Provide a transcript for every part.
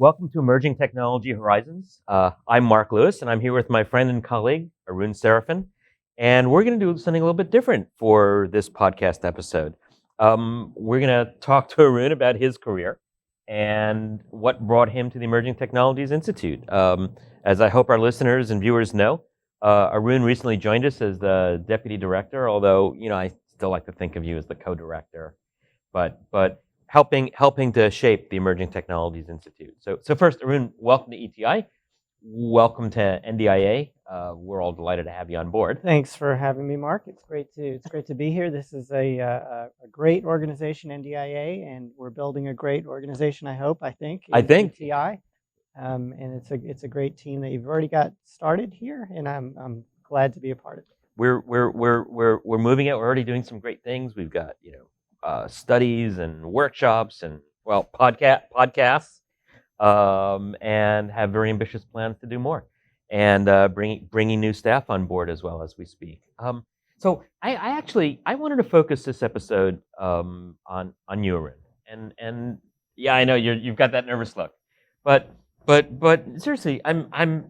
Welcome to Emerging Technology Horizons. I'm Mark Lewis, and I'm here with my friend and colleague, Arun Seraphin. And we're going to do something a little bit different for this podcast episode. We're going to talk to Arun about his career and what brought him to the Emerging Technologies Institute. As I hope our listeners and viewers know, Arun recently joined us as the Deputy Director, although, I still like to think of you as the co-director. But helping to shape the Emerging Technologies Institute. So first, Arun, welcome to ETI. Welcome to NDIA. We're all delighted to have you on board. Thanks for having me, Mark. It's great to be here. This is a great organization, NDIA, and we're building a great organization. I think ETI, and it's a great team that you've already got started here, and I'm glad to be a part of it. We're moving it. We're already doing some great things. We've got studies and workshops and podcasts, and have very ambitious plans to do more, and bringing new staff on board as well as we speak. So I wanted to focus this episode on you, Arun, and yeah, I know you've got that nervous look, but seriously,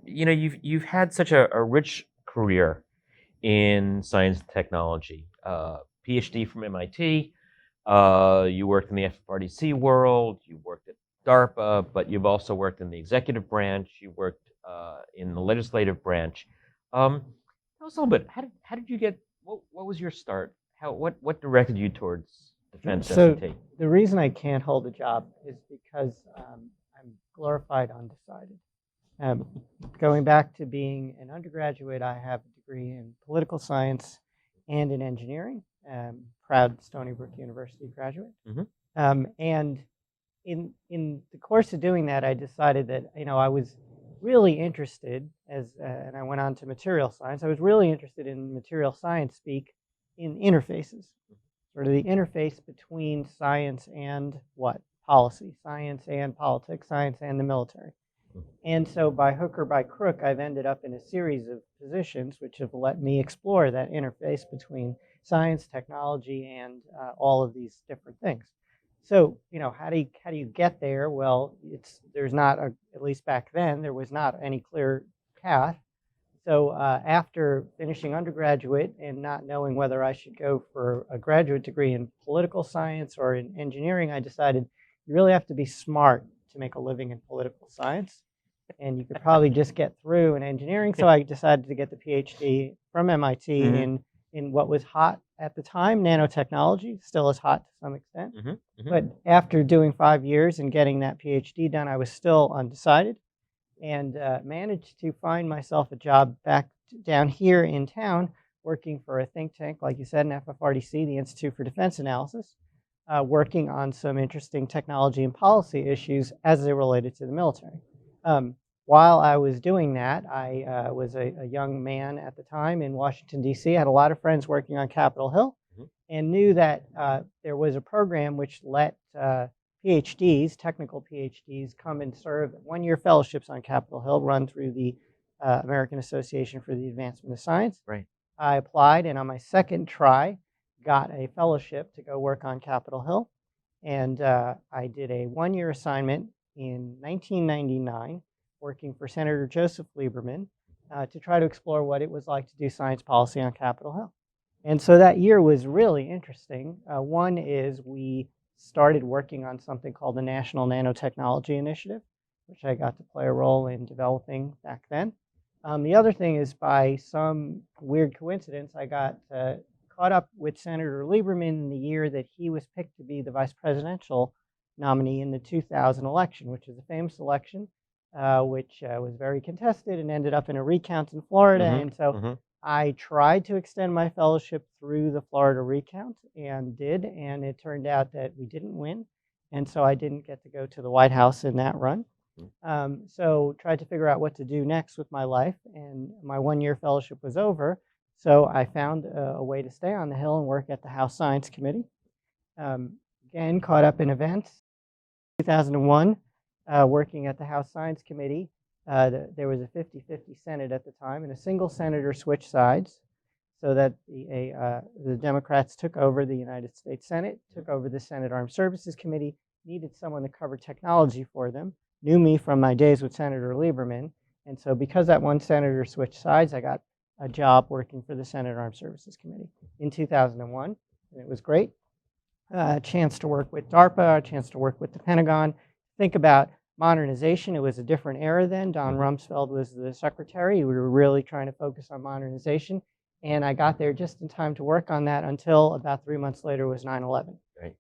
you've had such a rich career in science and technology, PhD from MIT. You worked in the FRDC world, you worked at DARPA, but you've also worked in the executive branch, you worked in the legislative branch. Tell us a little bit, how did you get, what was your start? What directed you towards defense S&T? The reason I can't hold a job is because I'm glorified undecided. Going back to being an undergraduate, I have a degree in political science and in engineering. Proud Stony Brook University graduate. Mm-hmm. And in the course of doing that, I decided that I was really interested and I went on to material science. I was really interested in material science speak in interfaces, sort of the interface between science and policy, science and politics, science and the military. And so by hook or by crook, I've ended up in a series of positions which have let me explore that interface between science, technology, and all of these different things. So, how do you get there? Well, there's not, at least back then, there was not any clear path. So after finishing undergraduate and not knowing whether I should go for a graduate degree in political science or in engineering, I decided you really have to be smart to make a living in political science. And you could probably just get through in engineering. So I decided to get the PhD from MIT Mm-hmm. in what was hot at the time, nanotechnology, still is hot to some extent. Mm-hmm. Mm-hmm. But after doing 5 years and getting that PhD done, I was still undecided and managed to find myself a job back down here in town working for a think tank, like you said, an FFRDC, the Institute for Defense Analysis, working on some interesting technology and policy issues as they related to the military. While I was doing that, I was a young man at the time in Washington, D.C. I had a lot of friends working on Capitol Hill, Mm-hmm. and knew that there was a program which let PhDs, technical PhDs, come and serve one-year fellowships on Capitol Hill, run through the American Association for the Advancement of Science. Right. I applied, and on my second try, got a fellowship to go work on Capitol Hill. And I did a one-year assignment in 1999, working for Senator Joseph Lieberman, to try to explore what it was like to do science policy on Capitol Hill. And so that year was really interesting. One is we started working on something called the National Nanotechnology Initiative, which I got to play a role in developing back then. The other thing is, by some weird coincidence, I got caught up with Senator Lieberman in the year that he was picked to be the vice presidential nominee in the 2000 election, which is a famous election, which was very contested and ended up in a recount in Florida. Mm-hmm. And so Mm-hmm. I tried to extend my fellowship through the Florida recount and did, and it turned out that we didn't win. And so I didn't get to go to the White House in that run. So tried to figure out what to do next with my life, and my one-year fellowship was over. So I found a way to stay on the Hill and work at the House Science Committee. Again, caught up in events. 2001, working at the House Science Committee, there was a 50-50 Senate at the time, and a single senator switched sides so that the Democrats took over the United States Senate, took over the Senate Armed Services Committee, needed someone to cover technology for them. knew me from my days with Senator Lieberman. And so because that one senator switched sides, I got a job working for the Senate Armed Services Committee in 2001. And it was great. A chance to work with DARPA, a chance to work with the Pentagon. Think about modernization. It was a different era then. Don Rumsfeld was the secretary. We were really trying to focus on modernization. And I got there just in time to work on that until about 3 months later was 9/11. Right.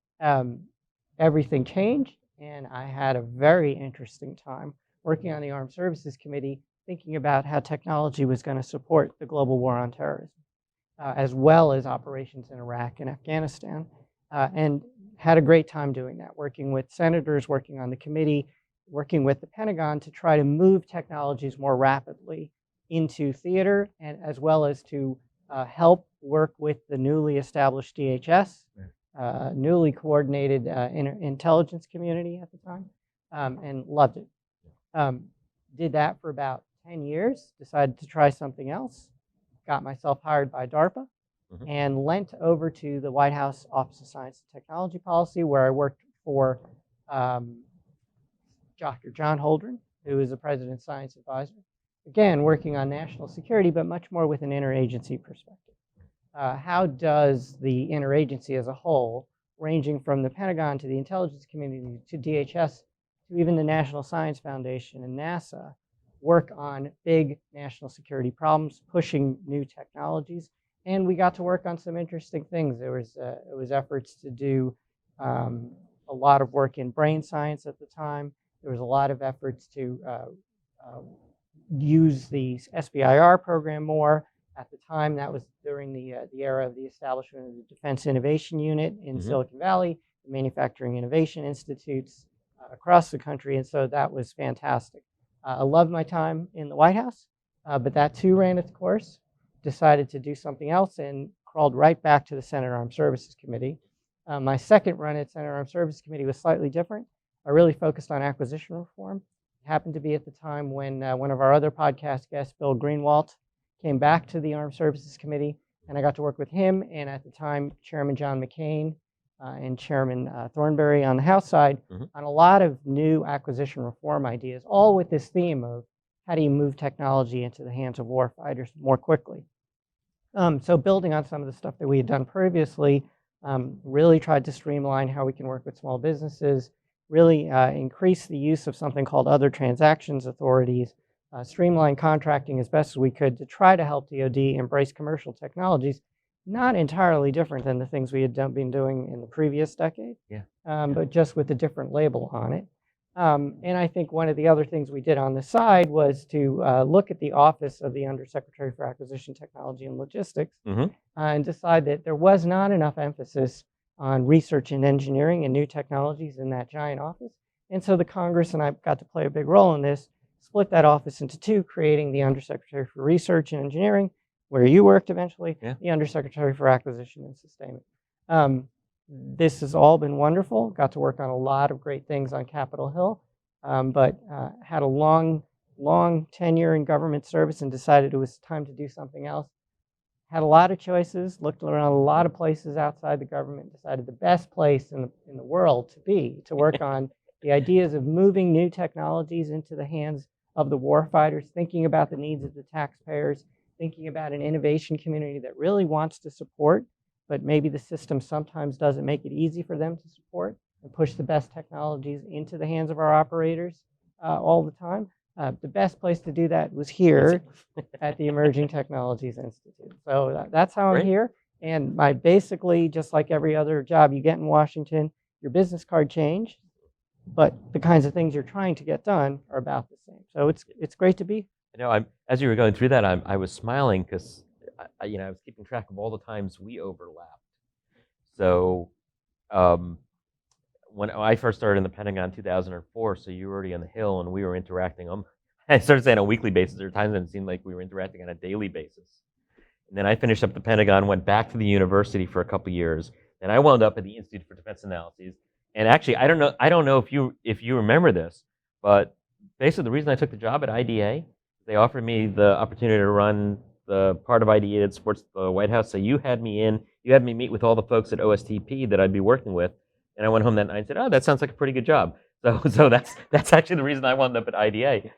Everything changed, and I had a very interesting time working on the Armed Services Committee, thinking about how technology was going to support the global war on terrorism, as well as operations in Iraq and Afghanistan, and had a great time doing that, working with senators, working on the committee, working with the Pentagon to try to move technologies more rapidly into theater, and as well as to help work with the newly established DHS, newly coordinated intelligence community at the time, and loved it. Did that for about 10 years, decided to try something else, got myself hired by DARPA, and lent over to the White House Office of Science and Technology Policy, where I worked for Dr. John Holdren, who is the President's Science Advisor. Again, working on national security, but much more with an interagency perspective. How does the interagency as a whole, ranging from the Pentagon to the intelligence community to DHS to even the National Science Foundation and NASA, work on big national security problems, pushing new technologies? And we got to work on some interesting things. There was efforts to do a lot of work in brain science at the time. There was a lot of efforts to use the SBIR program more. At the time, that was during the era of the establishment of the Defense Innovation Unit in Silicon Valley, the Manufacturing Innovation Institutes across the country, and so that was fantastic. I loved my time in the White House, but that too ran its course. Decided to do something else and crawled right back to the Senate Armed Services Committee. My second run at Senate Armed Services Committee was slightly different. I really focused on acquisition reform. It happened to be at the time when one of our other podcast guests, Bill Greenwalt, came back to the Armed Services Committee, and I got to work with him and at the time Chairman John McCain and Chairman Thornberry on the House side on a lot of new acquisition reform ideas, all with this theme of how do you move technology into the hands of warfighters more quickly. So building on some of the stuff that we had done previously, really tried to streamline how we can work with small businesses, really increase the use of something called other transactions authorities, streamline contracting as best as we could to try to help DoD embrace commercial technologies, not entirely different than the things we had been doing in the previous decade, but just with a different label on it. And I think one of the other things we did on the side was to look at the Office of the Undersecretary for Acquisition Technology and Logistics and decide that there was not enough emphasis on research and engineering and new technologies in that giant office. And so the Congress, and I got to play a big role in this, split that office into two, creating the Undersecretary for Research and Engineering, where you worked eventually, the Undersecretary for Acquisition and Sustainment. This has all been wonderful. Got to work on a lot of great things on Capitol Hill, but had a long tenure in government service and decided it was time to do something else. Had a lot of choices, looked around a lot of places outside the government, decided the best place in the world to work on the ideas of moving new technologies into the hands of the warfighters, thinking about the needs of the taxpayers, thinking about an innovation community that really wants to support, but maybe the system sometimes doesn't make it easy for them to support and push the best technologies into the hands of our operators all the time. The best place to do that was here at the Emerging Technologies Institute. So that's how I'm here. And basically, just like every other job you get in Washington, your business card changed, but the kinds of things you're trying to get done are about the same. So it's great to be. As you were going through that, I was smiling because I was keeping track of all the times we overlapped. So when I first started in the Pentagon in 2004, so you were already on the Hill and we were interacting I started saying on a weekly basis. There were times when it seemed like we were interacting on a daily basis. And then I finished up the Pentagon, went back to the university for a couple of years. Then I wound up at the Institute for Defense Analyses. And actually, I don't know if you remember this, but basically the reason I took the job at IDA, they offered me the opportunity to run the part of IDA that supports the White House. So you had me meet with all the folks at OSTP that I'd be working with. And I went home that night and said, oh, that sounds like a pretty good job. So that's actually the reason I wound up at IDA.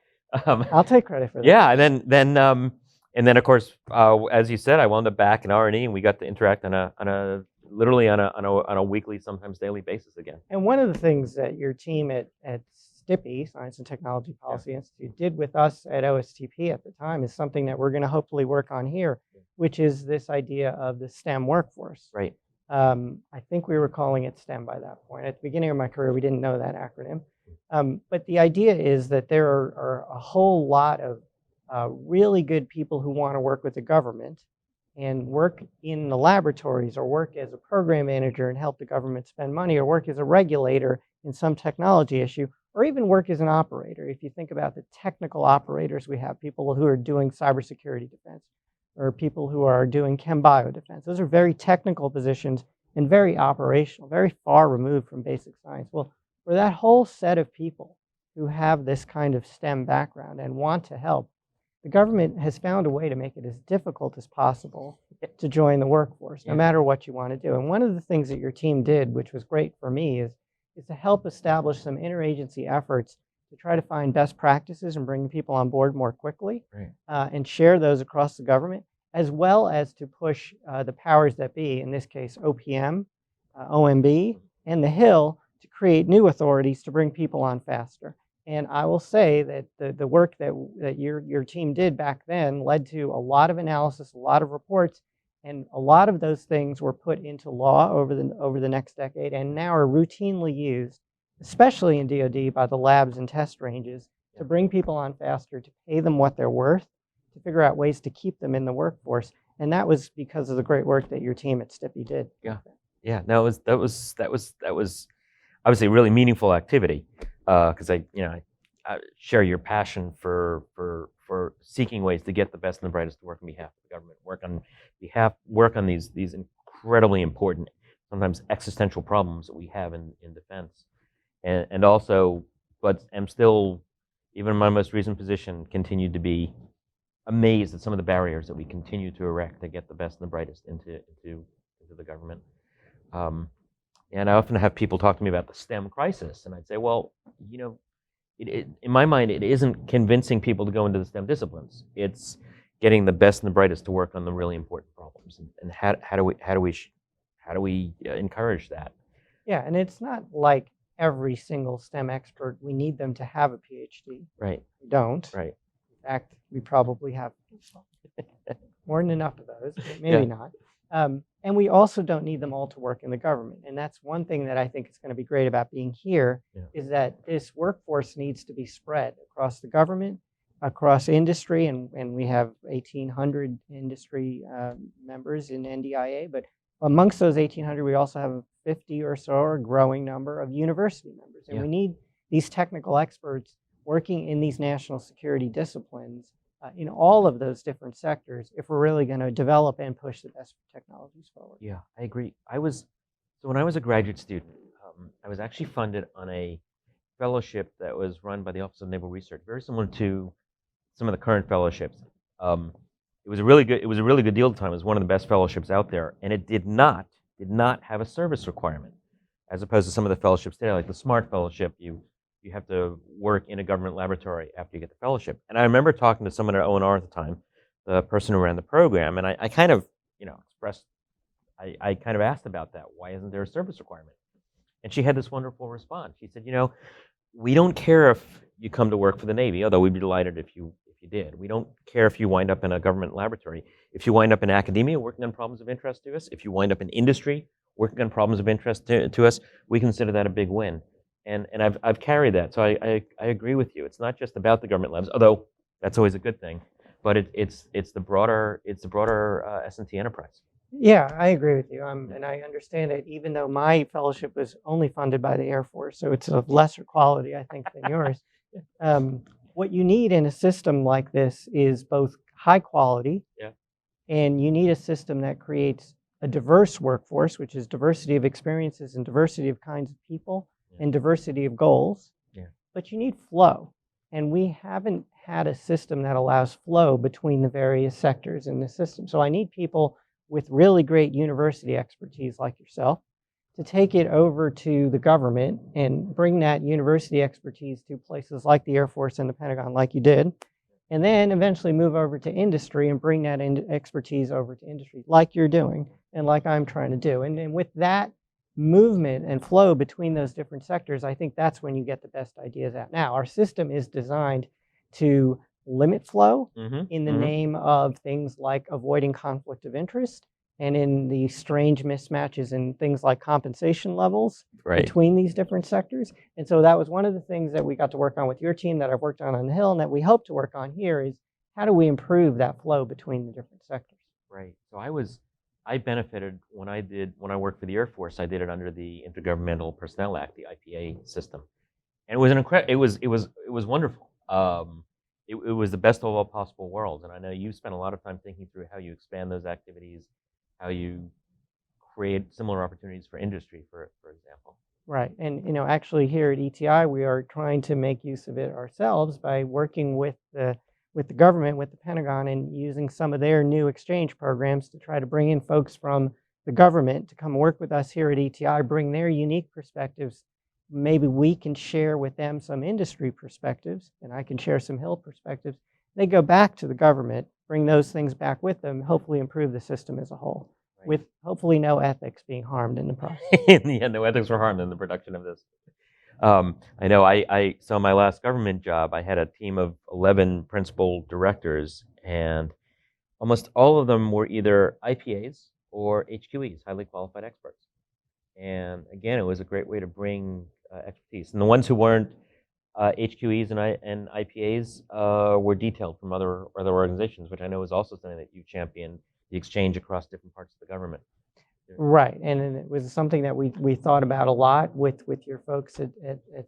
I'll take credit for that. Yeah, and then of course, as you said, I wound up back in R&E, and we got to interact on a literally on a weekly, sometimes daily basis again. And one of the things that your team at STIPI, Science and Technology Policy Institute, did with us at OSTP at the time is something that we're going to hopefully work on here, which is this idea of the STEM workforce. Right. I think we were calling it STEM by that point. At the beginning of my career, we didn't know that acronym. But the idea is that there are a whole lot of really good people who want to work with the government and work in the laboratories or work as a program manager and help the government spend money or work as a regulator in some technology issue or even work as an operator. If you think about the technical operators we have, people who are doing cybersecurity defense or people who are doing chem bio defense. Those are very technical positions and very operational, very far removed from basic science. Well, for that whole set of people who have this kind of STEM background and want to help, the government has found a way to make it as difficult as possible to join the workforce, no matter what you want to do. And one of the things that your team did, which was great for me, is to help establish some interagency efforts to try to find best practices and bring people on board more quickly, and share those across the government, as well as to push the powers that be, in this case OPM, OMB, and the Hill, to create new authorities to bring people on faster. And I will say that the work that your team did back then led to a lot of analysis, a lot of reports, and a lot of those things were put into law over the next decade and now are routinely used, especially in DoD, by the labs and test ranges to bring people on faster, to pay them what they're worth, to figure out ways to keep them in the workforce. And that was because of the great work that your team at STIPI did. Yeah. No, that was obviously a really meaningful activity, because I share your passion for seeking ways to get the best and the brightest to work on behalf of the government, work on these incredibly important, sometimes existential problems that we have in defense, and also, but I'm still, even in my most recent position, continued to be amazed at some of the barriers that we continue to erect to get the best and the brightest into the government. And I often have people talk to me about the STEM crisis, and I'd say, well, in my mind, it isn't convincing people to go into the STEM disciplines. It's getting the best and the brightest to work on the really important problems. And how do we encourage that? Yeah, and it's not like every single STEM expert, we need them to have a PhD. Right. We don't. Right. In fact, we probably have more than enough of those, but maybe not. And we also don't need them all to work in the government. And that's one thing that I think is going to be great about being here, is that this workforce needs to be spread across the government, across industry, and we have 1,800 industry members in NDIA, but amongst those 1,800, we also have 50 or so, or a growing number of university members. And we need these technical experts working in these national security disciplines in all of those different sectors if we're really going to develop and push the best technologies forward. Yeah, I agree. So when I was a graduate student, I was actually funded on a fellowship that was run by the Office of Naval Research, very similar to some of the current fellowships. It was a really good deal at the time. It was one of the best fellowships out there, and it did not have a service requirement, as opposed to some of the fellowships today, like the SMART fellowship. You have to work in a government laboratory after you get the fellowship. And I remember talking to someone at ONR at the time, the person who ran the program, and I kind of, I kind of asked about that. Why isn't there a service requirement? And she had this wonderful response. She said, we don't care if you come to work for the Navy, although we'd be delighted if you did. We don't care if you wind up in a government laboratory. If you wind up in academia working on problems of interest to us, if you wind up in industry working on problems of interest to us, we consider that a big win. And I've carried that, so I agree with you. It's not just about the government labs, although that's always a good thing, but it's the broader S&T enterprise. Yeah, I agree with you, and I understand it. Even though my fellowship was only funded by the Air Force, so it's of lesser quality, I think, than yours. What you need in a system like this is both high quality, and you need a system that creates a diverse workforce, which is diversity of experiences and diversity of kinds of people. And diversity of goals, but you need flow. And we haven't had a system that allows flow between the various sectors in the system. So I need people with really great university expertise like yourself. to take it over to the government and bring that university expertise to places like the Air Force and the Pentagon, like you did, and then eventually move over to industry and bring that expertise over to industry, like you're doing and like I'm trying to do. And with that movement and flow between those different sectors, I think that's when you get the best ideas out. Now, our system is designed to limit flow in the name of things like avoiding conflict of interest and in the strange mismatches in things like compensation levels between these different sectors. And so that was one of the things that we got to work on with your team, that I've worked on the Hill, and that we hope to work on here, is how do we improve that flow between the different sectors? Right. So I benefited when I worked for the Air Force. I did it under the Intergovernmental Personnel Act, the IPA system, and it was it was wonderful. It was the best of all possible worlds, and I know you spent a lot of time thinking through how you expand those activities, how you create similar opportunities for industry, for example. Right, and actually here at ETI, we are trying to make use of it ourselves by working with the government, with the Pentagon, and using some of their new exchange programs to try to bring in folks from the government to come work with us here at ETI, bring their unique perspectives. Maybe we can share with them some industry perspectives, and I can share some Hill perspectives. They go back to the government, bring those things back with them, hopefully improve the system as a whole, with hopefully no ethics being harmed in the process. In the end, no ethics were harmed in the production of this. I know so my last government job, I had a team of 11 principal directors, and almost all of them were either IPAs or HQEs, highly qualified experts. And again, it was a great way to bring expertise. And the ones who weren't HQEs and IPAs were detailed from other organizations, which I know is also something that you championed, the exchange across different parts of the government. Right, and it was something that we thought about a lot with your folks at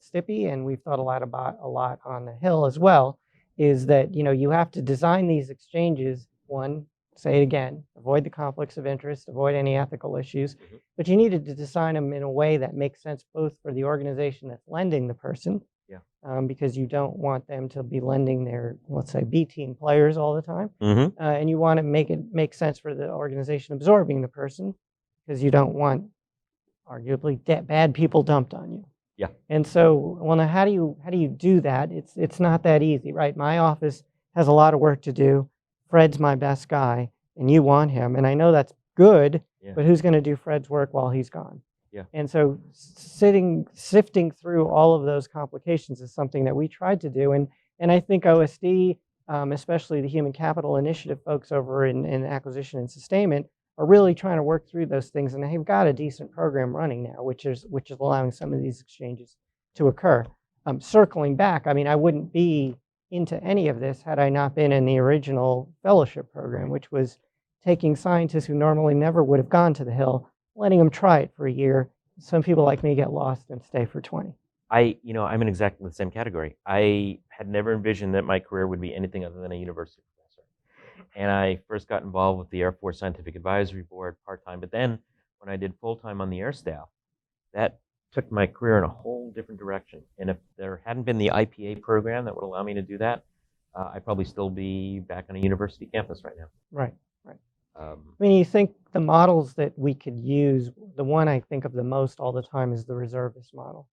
STIPI, and we've thought a lot on the Hill as well, is that you have to design these exchanges, one, say it again, avoid the conflicts of interest, avoid any ethical issues, but you needed to design them in a way that makes sense both for the organization that's lending the person, because you don't want them to be lending their, let's say, B team players all the time, and you want to make sense for the organization absorbing the person, because you don't want arguably bad people dumped on you. Yeah. And so, well, now how do you do that? It's not that easy, right? My office has a lot of work to do. Fred's my best guy, and you want him, and I know that's good, but who's going to do Fred's work while he's gone? Yeah. And so sifting through all of those complications is something that we tried to do, and I think OSD, especially the Human Capital Initiative folks over in acquisition and sustainment, are really trying to work through those things, and they've got a decent program running now, which is allowing some of these exchanges to occur. Circling back, I mean, I wouldn't be into any of this had I not been in the original fellowship program, which was taking scientists who normally never would have gone to the Hill, letting them try it for a year. Some people like me get lost and stay for 20. I'm in exactly the same category. I had never envisioned that my career would be anything other than a university professor. And I first got involved with the Air Force Scientific Advisory Board part-time, but then when I did full-time on the air staff, that took my career in a whole different direction. And if there hadn't been the IPA program that would allow me to do that, I'd probably still be back on a university campus right now. Right. I mean, you think the models that we could use, the one I think of the most all the time is the reservist model.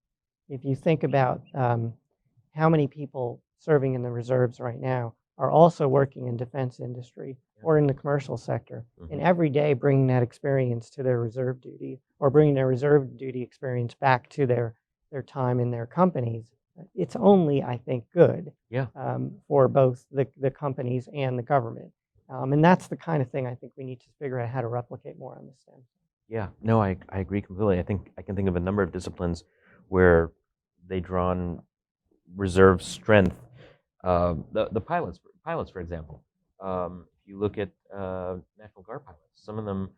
If you think about how many people serving in the reserves right now are also working in defense industry or in the commercial sector, and every day bringing that experience to their reserve duty, or bringing their reserve duty experience back to their time in their companies, it's only, I think, good for both the companies and the government. And that's the kind of thing I think we need to figure out how to replicate more on the STEM. Yeah, no, I agree completely. I think I can think of a number of disciplines where they draw on reserve strength. The pilots, for example. If you look at National Guard pilots, some of them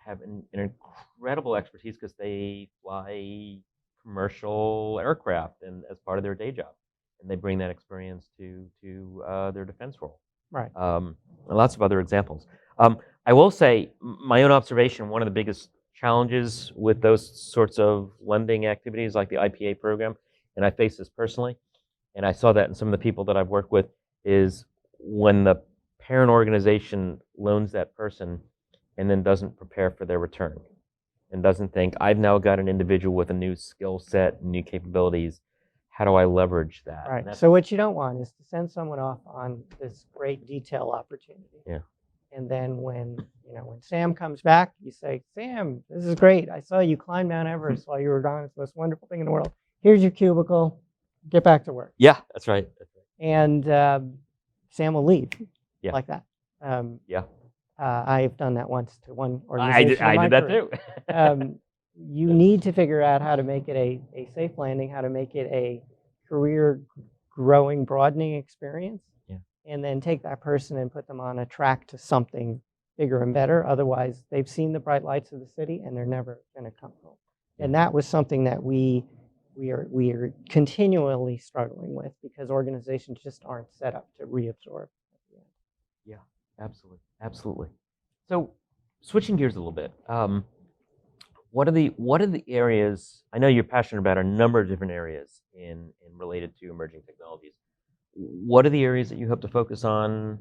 have an incredible expertise because they fly commercial aircraft and as part of their day job, and they bring that experience to their defense role. Right. Lots of other examples. I will say, my own observation, one of the biggest challenges with those sorts of lending activities like the IPA program, and I face this personally, and I saw that in some of the people that I've worked with, is when the parent organization loans that person and then doesn't prepare for their return. and doesn't think, I've now got an individual with a new skill set, new capabilities. How do I leverage that? Right. So what you don't want is to send someone off on this great detail opportunity. Yeah. And then when Sam comes back, you say, Sam, this is great. I saw you climb Mount Everest while you were gone. It's the most wonderful thing in the world. Here's your cubicle. Get back to work. Yeah, that's right. And Sam will leave Yeah. like that. Yeah. I've done that once to one organization. I did that career. too. You need to figure out how to make it a safe landing, how to make it a career growing, broadening experience, and then take that person and put them on a track to something bigger and better. Otherwise, they've seen the bright lights of the city and they're never going to come home. And that was something that we are continually struggling with because organizations just aren't set up to reabsorb at the end. Yeah, absolutely. So, switching gears a little bit, what are the areas? I know you're passionate about a number of different areas in related to emerging technologies. What are the areas that you hope to focus on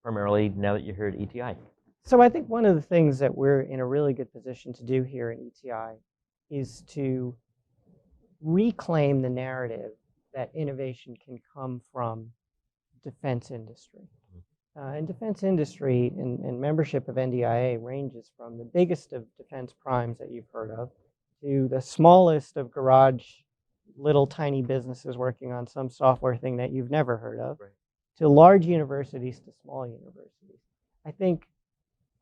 primarily now that you're here at ETI? So I think one of the things that we're in a really good position to do here at ETI is to reclaim the narrative that innovation can come from defense industry. And defense industry and membership of NDIA ranges from the biggest of defense primes that you've heard of to the smallest of garage little tiny businesses working on some software thing that you've never heard of, to large universities to small universities. I think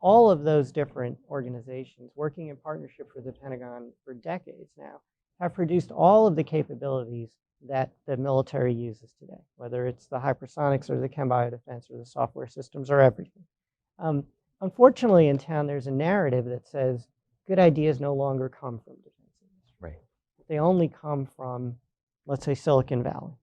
all of those different organizations working in partnership with the Pentagon for decades now have produced all of the capabilities that the military uses today, whether it's the hypersonics or the chem biodefense or the software systems or everything. Unfortunately, in town, there's a narrative that says good ideas no longer come from defense industry. Right. They only come from, let's say, Silicon Valley.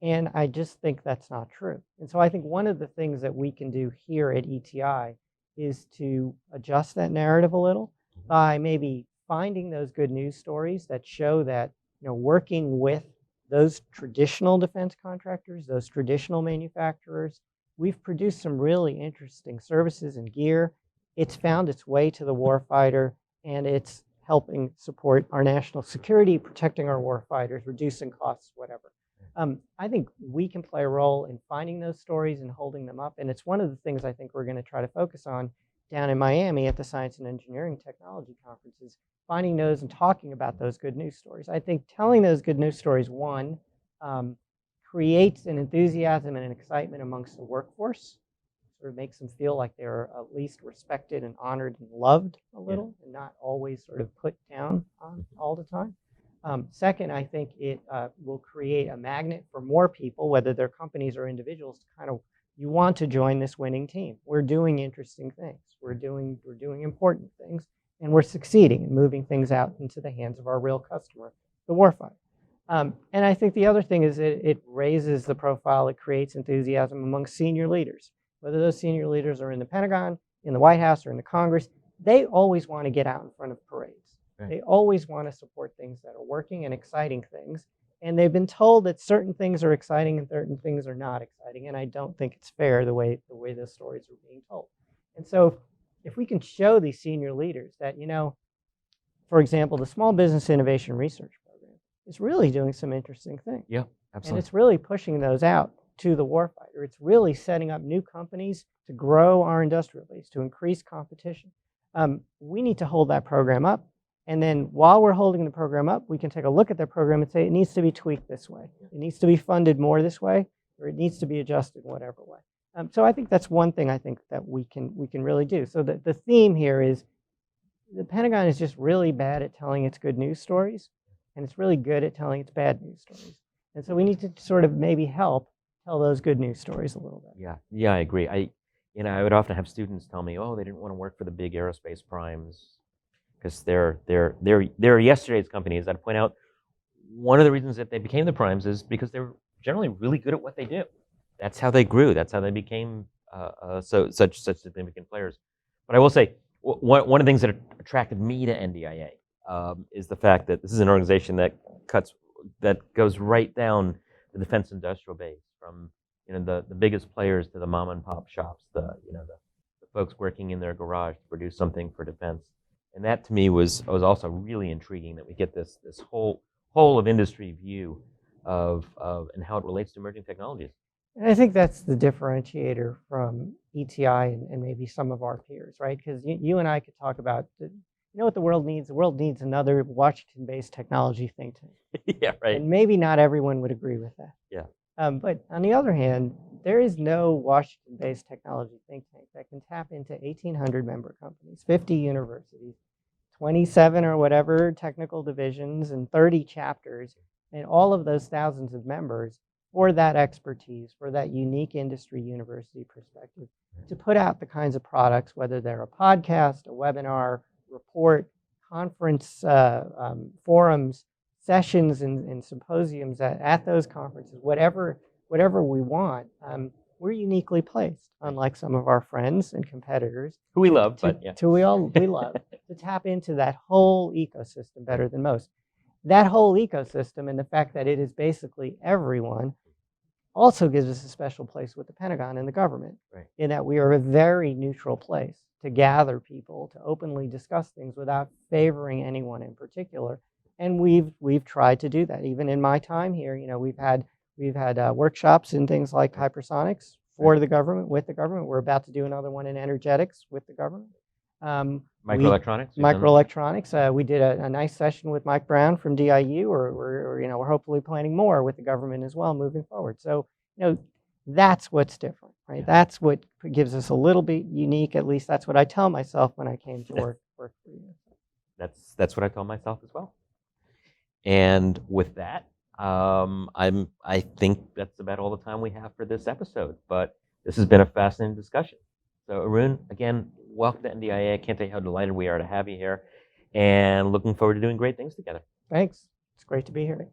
And I just think that's not true. And so I think one of the things that we can do here at ETI is to adjust that narrative a little by maybe finding those good news stories that show that, working with those traditional defense contractors, those traditional manufacturers, we've produced some really interesting services and gear. It's found its way to the warfighter, and it's helping support our national security, protecting our warfighters, reducing costs, whatever. I think we can play a role in finding those stories and holding them up, and it's one of the things I think we're going to try to focus on down in Miami at the Science and Engineering Technology Conferences, finding those and talking about those good news stories. I think telling those good news stories, one, creates an enthusiasm and an excitement amongst the workforce, sort of makes them feel like they're at least respected and honored and loved a little, and not always sort of put down on all the time. Second, I think it will create a magnet for more people, whether they're companies or individuals, to kind of, you want to join this winning team. We're doing interesting things. We're doing important things, and we're succeeding in moving things out into the hands of our real customer, the warfighter. And I think the other thing is it raises the profile. It creates enthusiasm among senior leaders, whether those senior leaders are in the Pentagon, in the White House, or in the Congress. They always want to get out in front of parades. Right. They always want to support things that are working and exciting things. And they've been told that certain things are exciting and certain things are not exciting. And I don't think it's fair the way those stories are being told. And so if we can show these senior leaders that, for example, the Small Business Innovation Research Program is really doing some interesting things. Yeah, absolutely. And it's really pushing those out to the warfighter. It's really setting up new companies to grow our industrial base, to increase competition. We need to hold that program up. And then while we're holding the program up, we can take a look at the program and say it needs to be tweaked this way. It needs to be funded more this way, or it needs to be adjusted whatever way. So I think that's one thing I think that we can really do. So the theme here is the Pentagon is just really bad at telling its good news stories, and it's really good at telling its bad news stories. And so we need to sort of maybe help tell those good news stories a little bit. Yeah, I agree. I would often have students tell me, oh, they didn't want to work for the big aerospace primes because they're yesterday's companies. I'd point out one of the reasons that they became the primes is because they were generally really good at what they do. That's how they grew. That's how they became such significant players. But I will say, one of the things that attracted me to NDIA is the fact that this is an organization that goes right down the defense industrial base, from the biggest players to the mom and pop shops, the folks working in their garage to produce something for defense. And that to me was also really intriguing, that we get this whole of industry view of and how it relates to emerging technologies. And I think that's the differentiator from ETI and maybe some of our peers, right? Because you and I could talk about, you know what the world needs? The world needs another Washington-based technology think tank. Yeah, right. And maybe not everyone would agree with that. Yeah. But on the other hand, there is no Washington-based technology think tank that can tap into 1,800 member companies, 50 universities, 27 or whatever technical divisions, and 30 chapters, and all of those thousands of members for that expertise, for that unique industry university perspective, to put out the kinds of products, whether they're a podcast, a webinar, report, conference, forums, sessions and symposiums at those conferences, whatever we want. We're uniquely placed, unlike some of our friends and competitors, who we love, but yeah, we love to tap into that whole ecosystem better than most. That whole ecosystem and the fact that it is basically everyone also gives us a special place with the Pentagon and the government, right, in that we are a very neutral place to gather people, to openly discuss things without favoring anyone in particular. And we've tried to do that. Even in my time here, you know, we've had workshops in things like hypersonics for the government, with the government. We're about to do another one in energetics with the government. Microelectronics. We did a nice session with Mike Brown from DIU, or we're hopefully planning more with the government as well moving forward. So, you know, that's what's different, right? Yeah. That's what gives us a little bit unique. At least that's what I tell myself when I came to work for you. That's what I tell myself as well. And with that, I think that's about all the time we have for this episode. But this has been a fascinating discussion. So Arun, again, welcome to NDIA. I can't tell you how delighted we are to have you here, and looking forward to doing great things together. Thanks. It's great to be here.